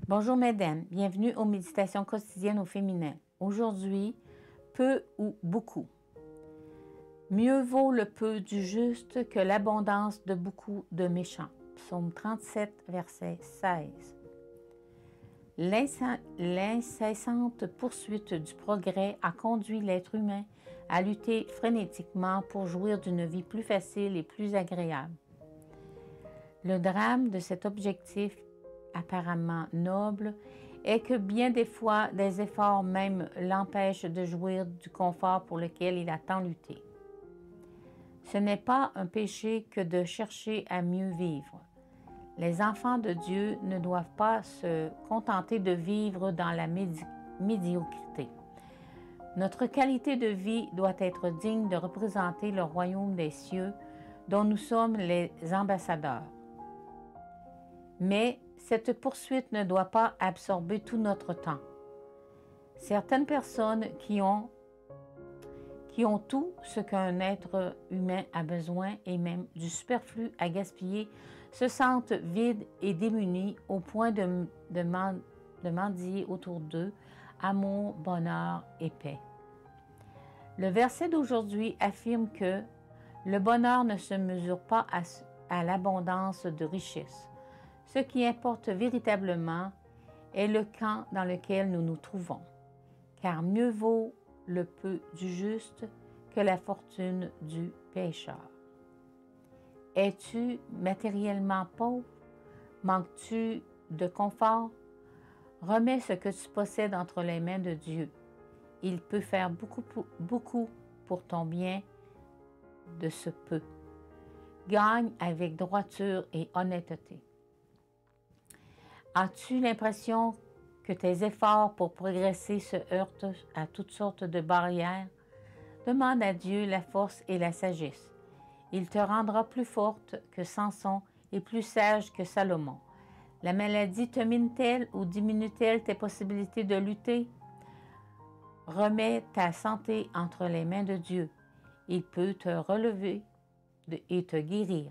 Bonjour mesdames, bienvenue aux méditations quotidiennes au féminin. Aujourd'hui, peu ou beaucoup. Mieux vaut le peu du juste que l'abondance de beaucoup de méchants. Psaume 37, verset 16. L'incessante poursuite du progrès a conduit l'être humain à lutter frénétiquement pour jouir d'une vie plus facile et plus agréable. Le drame de cet objectif apparemment noble est que bien des fois, des efforts même l'empêchent de jouir du confort pour lequel il a tant lutté. Ce n'est pas un péché que de chercher à mieux vivre. Les enfants de Dieu ne doivent pas se contenter de vivre dans la médiocrité. Notre qualité de vie doit être digne de représenter le royaume des cieux dont nous sommes les ambassadeurs. Mais cette poursuite ne doit pas absorber tout notre temps. Certaines personnes qui ont tout ce qu'un être humain a besoin et même du superflu à gaspiller se sentent vides et démunis au point de mendier autour d'eux amour, bonheur et paix. Le verset d'aujourd'hui affirme que le bonheur ne se mesure pas à l'abondance de richesses. Ce qui importe véritablement est le camp dans lequel nous nous trouvons, car mieux vaut le peu du juste que la fortune du pécheur. Es-tu matériellement pauvre? Manques-tu de confort? Remets ce que tu possèdes entre les mains de Dieu. Il peut faire beaucoup pour ton bien de ce peu. Gagne avec droiture et honnêteté. As-tu l'impression que tes efforts pour progresser se heurtent à toutes sortes de barrières? Demande à Dieu la force et la sagesse. Il te rendra plus forte que Samson et plus sage que Salomon. La maladie te mine-t-elle ou diminue-t-elle tes possibilités de lutter? Remets ta santé entre les mains de Dieu. Il peut te relever et te guérir.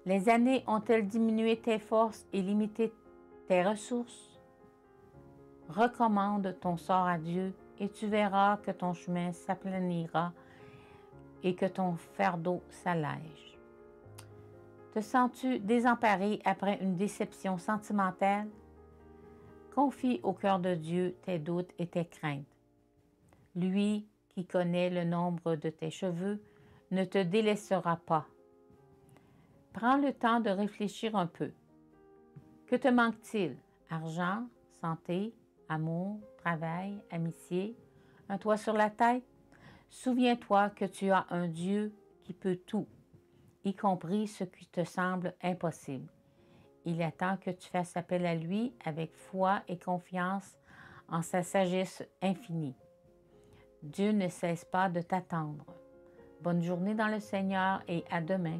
Les années ont-elles diminué tes forces et limité tes ressources? Recommande ton sort à Dieu et tu verras que ton chemin s'aplanira et que ton fardeau s'allège. Te sens-tu désemparé après une déception sentimentale? Confie au cœur de Dieu tes doutes et tes craintes. Lui qui connaît le nombre de tes cheveux ne te délaissera pas. Prends le temps de réfléchir un peu. Que te manque-t-il? Argent, santé, amour, travail, amitié, un toit sur la tête? Souviens-toi que tu as un Dieu qui peut tout, y compris ce qui te semble impossible. Il attend que tu fasses appel à lui avec foi et confiance en sa sagesse infinie. Dieu ne cesse pas de t'attendre. Bonne journée dans le Seigneur et à demain.